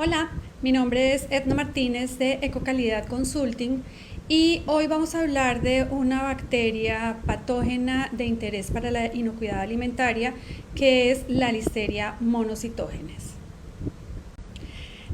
Hola, mi nombre es Edna Martínez de Ecocalidad Consulting y hoy vamos a hablar de una bacteria patógena de interés para la inocuidad alimentaria que es la Listeria monocytogenes.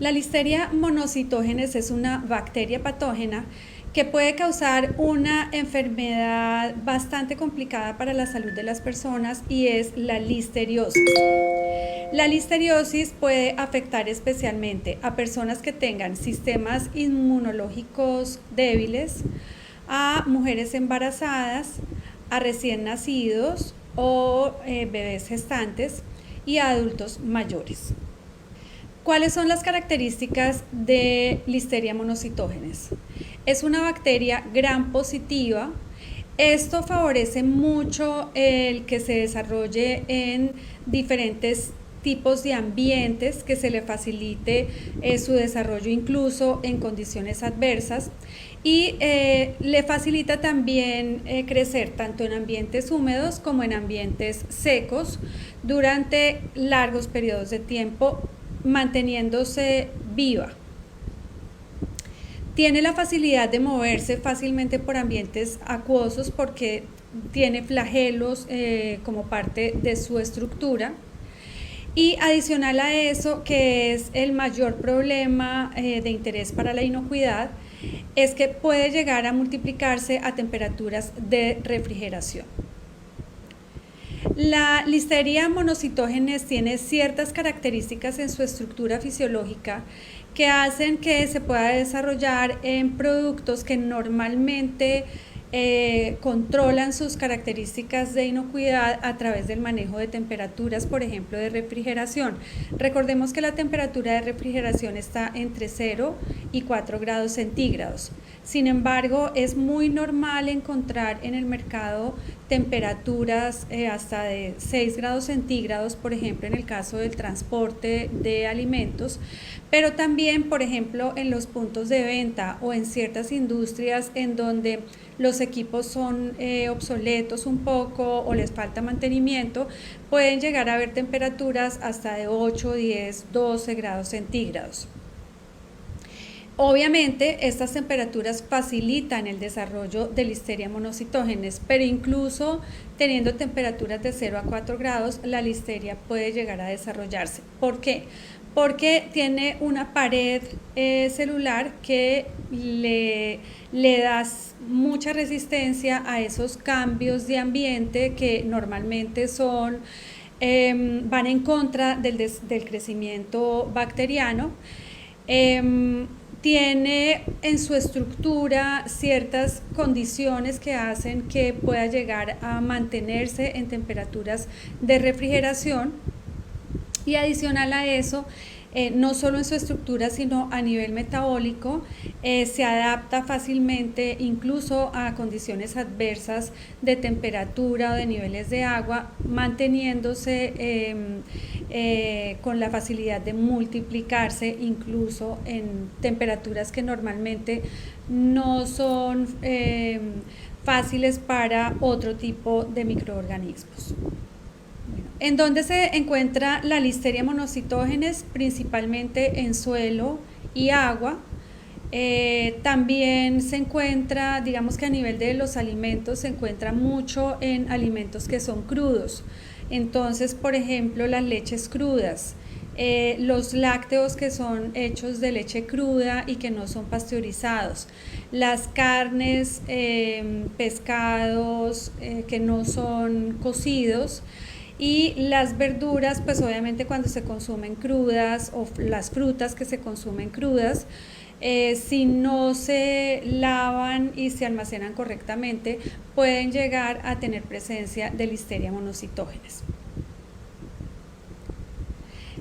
La Listeria monocytogenes es una bacteria patógena que puede causar una enfermedad bastante complicada para la salud de las personas y es la listeriosis. La listeriosis puede afectar especialmente a personas que tengan sistemas inmunológicos débiles, a mujeres embarazadas, a recién nacidos o bebés gestantes y a adultos mayores. ¿Cuáles son las características de Listeria monocytogenes? Es una bacteria gram positiva. Esto favorece mucho el que se desarrolle en diferentes tipos de ambientes, que se le facilite su desarrollo incluso en condiciones adversas y le facilita también crecer tanto en ambientes húmedos como en ambientes secos durante largos periodos de tiempo, manteniéndose viva. Tiene la facilidad de moverse fácilmente por ambientes acuosos porque tiene flagelos como parte de su estructura. Y adicional a eso, que es el mayor problema de interés para la inocuidad, es que puede llegar a multiplicarse a temperaturas de refrigeración. La Listeria monocytogenes tiene ciertas características en su estructura fisiológica que hacen que se pueda desarrollar en productos que normalmente controlan sus características de inocuidad a través del manejo de temperaturas, por ejemplo, de refrigeración. Recordemos que la temperatura de refrigeración está entre 0 y 4 grados centígrados. Sin embargo, es muy normal encontrar en el mercado temperaturas hasta de 6 grados centígrados, por ejemplo, en el caso del transporte de alimentos, pero también, por ejemplo, en los puntos de venta o en ciertas industrias en donde los equipos son obsoletos un poco o les falta mantenimiento, pueden llegar a haber temperaturas hasta de 8, 10, 12 grados centígrados. Obviamente, estas temperaturas facilitan el desarrollo de Listeria monocytogenes, pero incluso teniendo temperaturas de 0 a 4 grados, la listeria puede llegar a desarrollarse. ¿Por qué? Porque tiene una pared celular que le da mucha resistencia a esos cambios de ambiente que normalmente son van en contra del crecimiento bacteriano. Tiene en su estructura ciertas condiciones que hacen que pueda llegar a mantenerse en temperaturas de refrigeración y adicional a eso, no solo en su estructura sino a nivel metabólico, se adapta fácilmente incluso a condiciones adversas de temperatura o de niveles de agua, manteniéndose con la facilidad de multiplicarse incluso en temperaturas que normalmente no son fáciles para otro tipo de microorganismos. ¿En dónde se encuentra la Listeria monocytogenes? Principalmente en suelo y agua. También se encuentra, digamos que a nivel de los alimentos, se encuentra mucho en alimentos que son crudos. Entonces, por ejemplo, las leches crudas, los lácteos que son hechos de leche cruda y que no son pasteurizados, las carnes, pescados que no son cocidos, y las verduras, pues obviamente cuando se consumen crudas, o las frutas que se consumen crudas, si no se lavan y se almacenan correctamente, pueden llegar a tener presencia de Listeria monocytogenes.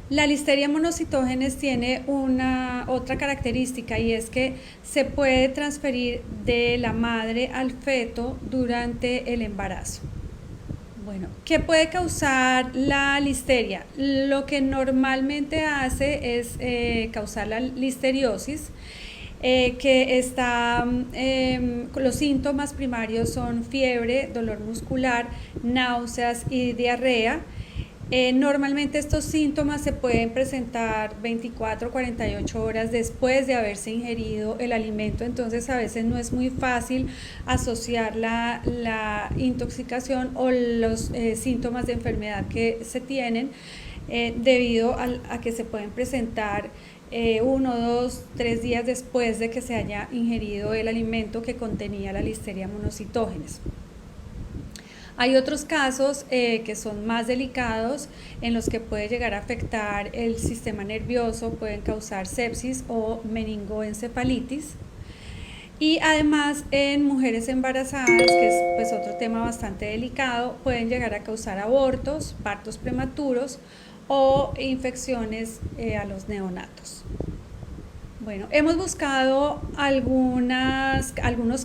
La Listeria monocytogenes tiene otra característica y es que se puede transferir de la madre al feto durante el embarazo. Bueno, ¿qué puede causar la listeria? Lo que normalmente hace es causar la listeriosis, que está, los síntomas primarios son fiebre, dolor muscular, náuseas y diarrea. Normalmente estos síntomas se pueden presentar 24 o 48 horas después de haberse ingerido el alimento, entonces a veces no es muy fácil asociar la intoxicación o los síntomas de enfermedad que se tienen debido a que se pueden presentar 1, 2, 3 días después de que se haya ingerido el alimento que contenía la Listeria monocytogenes. Hay otros casos que son más delicados en los que puede llegar a afectar el sistema nervioso, pueden causar sepsis o meningoencefalitis. Y además en mujeres embarazadas, que es pues otro tema bastante delicado, pueden llegar a causar abortos, partos prematuros o infecciones a los neonatos. Bueno, hemos buscado algunos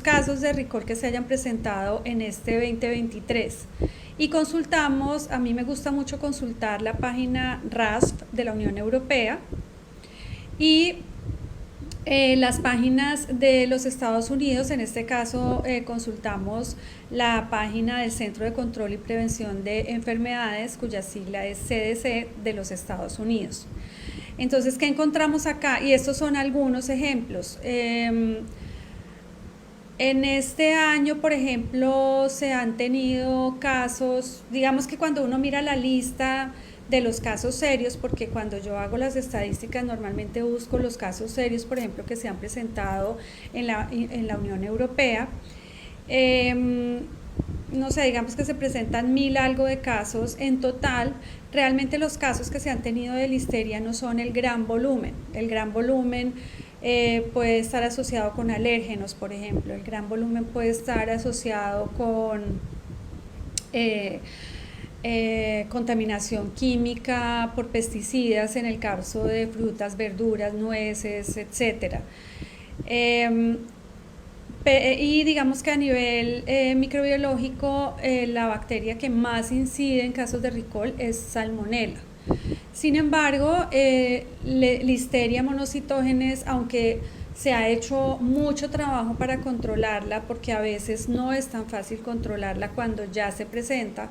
casos de recall que se hayan presentado en este 2023 y consultamos, a mí me gusta mucho consultar la página RASFF de la Unión Europea y las páginas de los Estados Unidos. En este caso consultamos la página del Centro de Control y Prevención de Enfermedades, cuya sigla es CDC de los Estados Unidos. Entonces, ¿qué encontramos acá? Y estos son algunos ejemplos. En este año, por ejemplo, se han tenido casos, digamos que cuando uno mira la lista de los casos serios, porque cuando yo hago las estadísticas normalmente busco los casos serios, por ejemplo, que se han presentado en la Unión Europea. No sé, digamos que se presentan 1000 algo de casos en total. Realmente los casos que se han tenido de listeria no son el gran volumen. El gran volumen puede estar asociado con alérgenos, por ejemplo. El gran volumen puede estar asociado con contaminación química por pesticidas, en el caso de frutas, verduras, nueces, etcétera. Y digamos que a nivel microbiológico, la bacteria que más incide en casos de recall es Salmonella. Sin embargo, Listeria monocytogenes, aunque se ha hecho mucho trabajo para controlarla, porque a veces no es tan fácil controlarla cuando ya se presenta,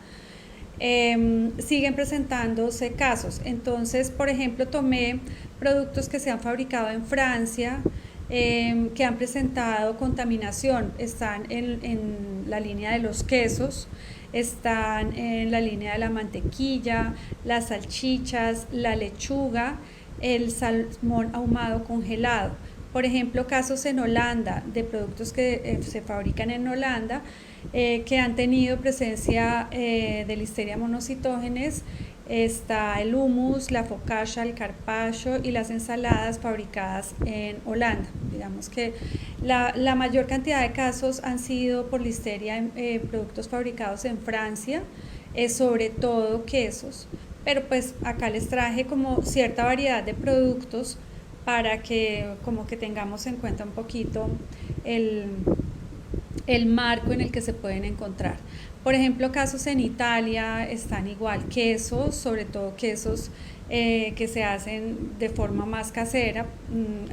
siguen presentándose casos. Entonces, por ejemplo, tomé productos que se han fabricado en Francia, que han presentado contaminación. Están en la línea de los quesos, están en la línea de la mantequilla, las salchichas, la lechuga, el salmón ahumado congelado. Por ejemplo, casos en Holanda de productos que se fabrican en Holanda que han tenido presencia de Listeria monocytogenes. Está el hummus, la focaccia, el carpaccio y las ensaladas fabricadas en Holanda. Digamos que la mayor cantidad de casos han sido por listeria en productos fabricados en Francia, sobre todo quesos, pero pues acá les traje como cierta variedad de productos para que como que tengamos en cuenta un poquito el marco en el que se pueden encontrar. Por ejemplo, casos en Italia están igual, quesos, sobre todo quesos que se hacen de forma más casera.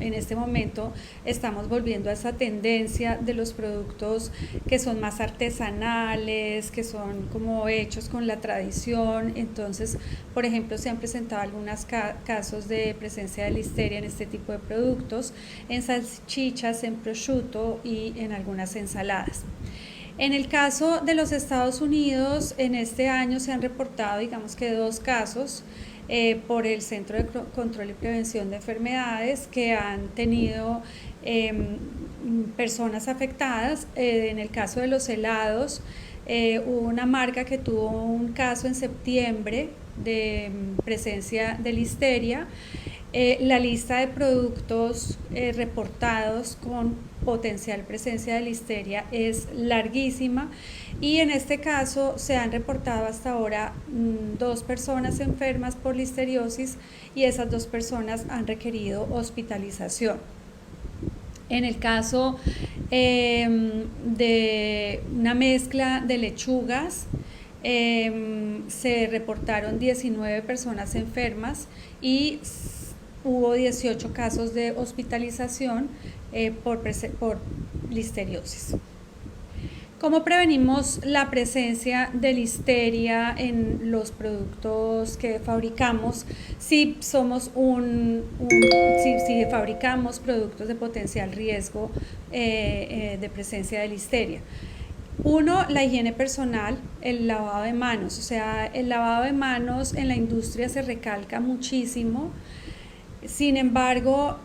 En este momento estamos volviendo a esa tendencia de los productos que son más artesanales, que son como hechos con la tradición. Entonces, por ejemplo, se han presentado algunos casos de presencia de listeria en este tipo de productos, en salchichas, en prosciutto y en algunas ensaladas. En el caso de los Estados Unidos, en este año se han reportado, digamos que 2 casos por el Centro de Control y Prevención de Enfermedades que han tenido personas afectadas. En el caso de los helados, hubo una marca que tuvo un caso en septiembre de presencia de listeria. La lista de productos reportados con potencial presencia de listeria es larguísima y en este caso se han reportado hasta ahora 2 personas enfermas por listeriosis y esas 2 personas han requerido hospitalización. En el caso de una mezcla de lechugas, se reportaron 19 personas enfermas y hubo 18 casos de hospitalización por listeriosis. ¿Cómo prevenimos la presencia de listeria en los productos que fabricamos si somos si fabricamos productos de potencial riesgo de presencia de listeria? Uno, la higiene personal, el lavado de manos. O sea, el lavado de manos en la industria se recalca muchísimo. Sin embargo,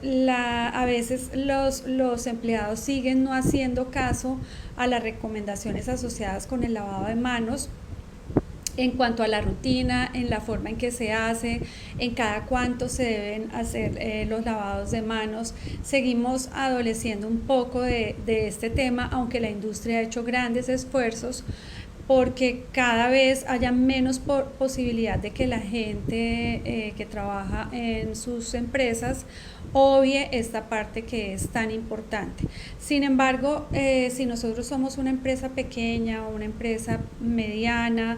a veces los empleados siguen no haciendo caso a las recomendaciones asociadas con el lavado de manos en cuanto a la rutina, en la forma en que se hace, en cada cuánto se deben hacer los lavados de manos. Seguimos adoleciendo un poco de este tema, aunque la industria ha hecho grandes esfuerzos porque cada vez haya menos posibilidad de que la gente que trabaja en sus empresas obvie esta parte que es tan importante. Sin embargo, si nosotros somos una empresa pequeña o una empresa mediana,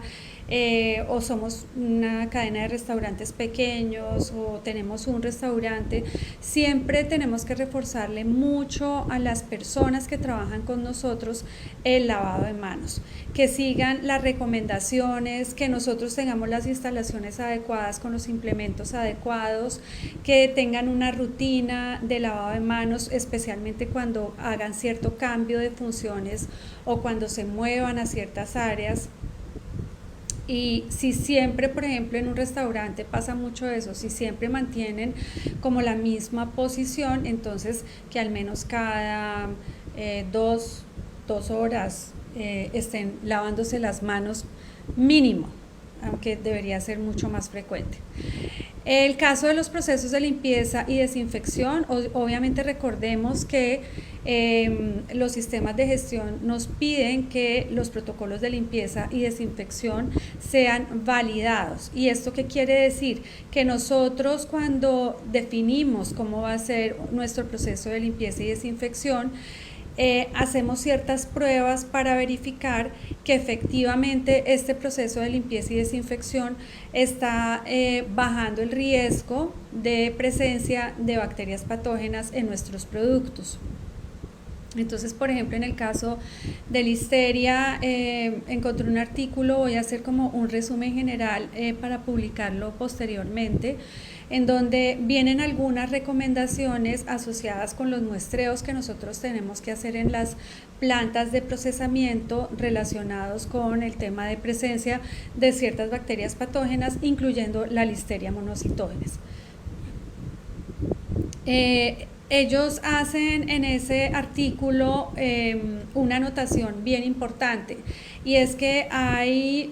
o somos una cadena de restaurantes pequeños o tenemos un restaurante, siempre tenemos que reforzarle mucho a las personas que trabajan con nosotros el lavado de manos, que sigan las recomendaciones, que nosotros tengamos las instalaciones adecuadas con los implementos adecuados, que tengan una rutina de lavado de manos, especialmente cuando hagan cierto cambio de funciones o cuando se muevan a ciertas áreas. Y si siempre, por ejemplo, en un restaurante pasa mucho eso, si siempre mantienen como la misma posición, entonces que al menos cada dos horas estén lavándose las manos mínimo, aunque debería ser mucho más frecuente. El caso de los procesos de limpieza y desinfección, obviamente recordemos que los sistemas de gestión nos piden que los protocolos de limpieza y desinfección sean validados. ¿Y esto qué quiere decir? Que nosotros cuando definimos cómo va a ser nuestro proceso de limpieza y desinfección, hacemos ciertas pruebas para verificar que efectivamente este proceso de limpieza y desinfección está bajando el riesgo de presencia de bacterias patógenas en nuestros productos. Entonces, por ejemplo, en el caso de listeria, encontré un artículo, voy a hacer como un resumen general para publicarlo posteriormente, en donde vienen algunas recomendaciones asociadas con los muestreos que nosotros tenemos que hacer en las plantas de procesamiento relacionados con el tema de presencia de ciertas bacterias patógenas, incluyendo la listeria monocitógenes. Ellos hacen en ese artículo una anotación bien importante, y es que hay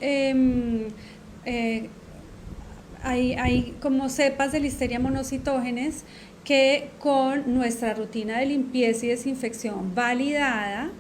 como cepas de listeria monocitógenes que con nuestra rutina de limpieza y desinfección validada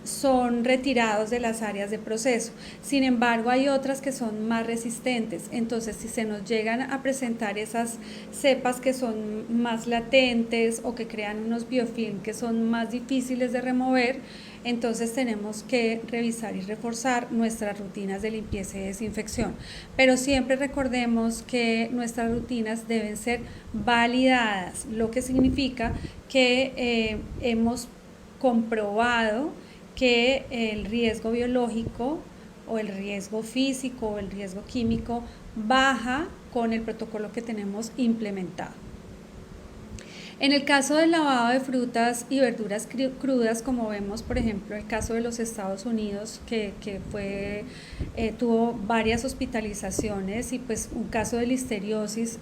son retirados de las áreas de proceso. Sin embargo, hay otras que son más resistentes. Entonces, si se nos llegan a presentar esas cepas que son más latentes o que crean unos biofilm que son más difíciles de remover, entonces tenemos que revisar y reforzar nuestras rutinas de limpieza y desinfección. Pero siempre recordemos que nuestras rutinas deben ser validadas, lo que significa que hemos comprobado que el riesgo biológico o el riesgo físico o el riesgo químico baja con el protocolo que tenemos implementado. En el caso del lavado de frutas y verduras crudas, como vemos, por ejemplo, el caso de los Estados Unidos, que tuvo varias hospitalizaciones, y pues un caso de listeriosis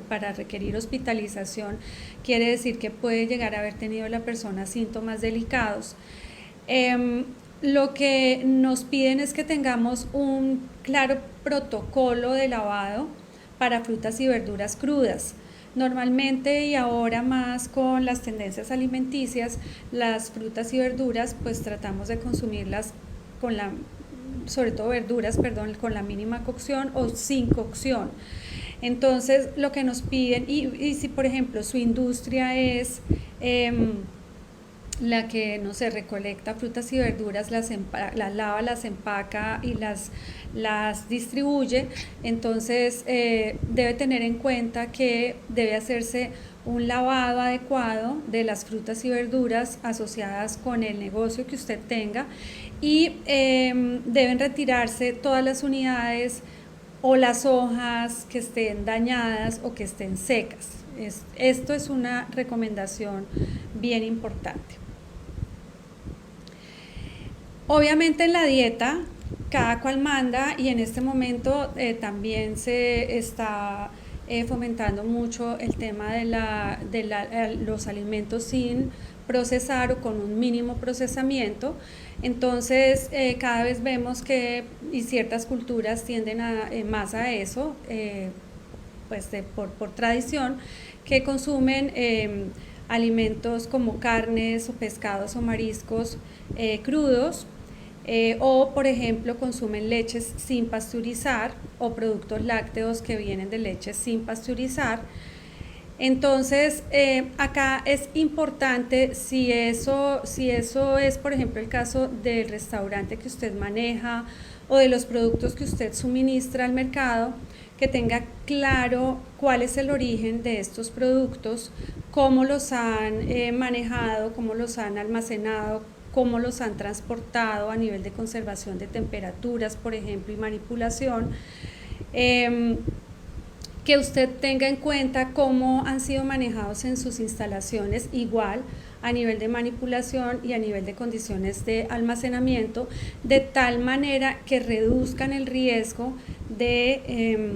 para requerir hospitalización quiere decir que puede llegar a haber tenido la persona síntomas delicados. Lo que nos piden es que tengamos un claro protocolo de lavado para frutas y verduras crudas. Normalmente, y ahora más con las tendencias alimenticias, las frutas y verduras pues tratamos de consumirlas sobre todo verduras, con la mínima cocción o sin cocción. Entonces, lo que nos piden, y si por ejemplo su industria es la que, no sé, recolecta frutas y verduras, las lava, las empaca y las distribuye. Entonces debe tener en cuenta que debe hacerse un lavado adecuado de las frutas y verduras asociadas con el negocio que usted tenga, y deben retirarse todas las unidades o las hojas que estén dañadas o que estén secas. Esto es una recomendación bien importante. Obviamente en la dieta cada cual manda, y en este momento también se está fomentando mucho el tema de los alimentos sin procesar o con un mínimo procesamiento. Entonces cada vez vemos que y ciertas culturas tienden más a eso, pues por tradición, que consumen alimentos como carnes o pescados o mariscos crudos, o por ejemplo consumen leches sin pasteurizar o productos lácteos que vienen de leches sin pasteurizar. Entonces acá es importante, si eso es por ejemplo el caso del restaurante que usted maneja o de los productos que usted suministra al mercado, que tenga claro cuál es el origen de estos productos, cómo los han manejado, cómo los han almacenado, cómo los han transportado a nivel de conservación de temperaturas, por ejemplo, y manipulación. Que usted tenga en cuenta cómo han sido manejados en sus instalaciones, igual a nivel de manipulación y a nivel de condiciones de almacenamiento, de tal manera que reduzcan el riesgo de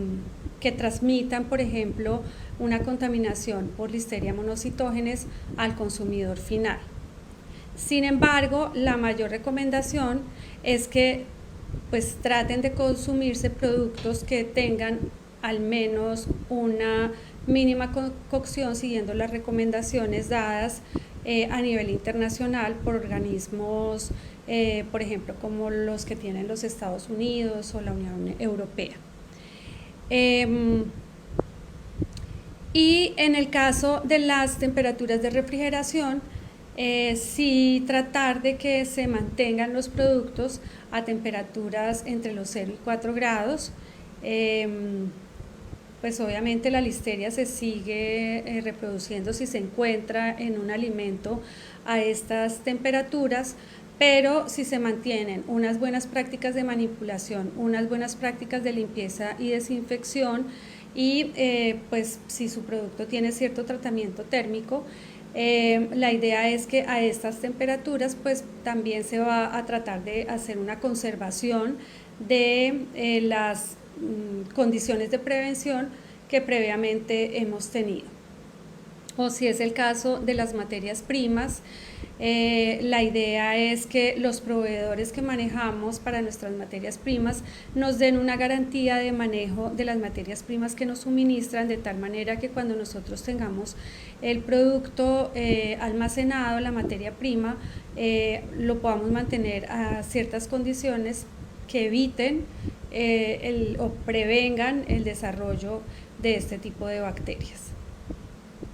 que transmitan, por ejemplo, una contaminación por Listeria monocytogenes al consumidor final. Sin embargo, la mayor recomendación es que pues traten de consumirse productos que tengan al menos una mínima cocción, siguiendo las recomendaciones dadas a nivel internacional por organismos, por ejemplo, como los que tienen los Estados Unidos o la Unión Europea. Y en el caso de las temperaturas de refrigeración, sí tratar de que se mantengan los productos a temperaturas entre los 0 y 4 grados. Pues obviamente la listeria se sigue reproduciendo si se encuentra en un alimento a estas temperaturas, pero si se mantienen unas buenas prácticas de manipulación, unas buenas prácticas de limpieza y desinfección, y pues si su producto tiene cierto tratamiento térmico, la idea es que a estas temperaturas pues también se va a tratar de hacer una conservación de las condiciones de prevención que previamente hemos tenido. O si es el caso de las materias primas, la idea es que los proveedores que manejamos para nuestras materias primas nos den una garantía de manejo de las materias primas que nos suministran, de tal manera que cuando nosotros tengamos el producto almacenado, la materia prima, lo podamos mantener a ciertas condiciones que eviten o prevengan el desarrollo de este tipo de bacterias.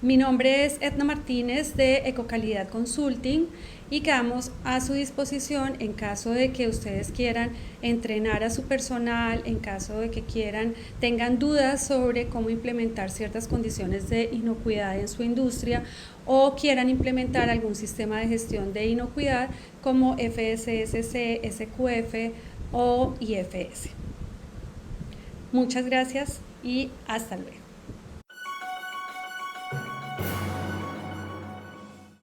Mi nombre es Edna Martínez de Ecocalidad Consulting, y quedamos a su disposición en caso de que ustedes quieran entrenar a su personal, en caso de que tengan dudas sobre cómo implementar ciertas condiciones de inocuidad en su industria, o quieran implementar algún sistema de gestión de inocuidad como FSSC, SQF o IFS. Muchas gracias y hasta luego.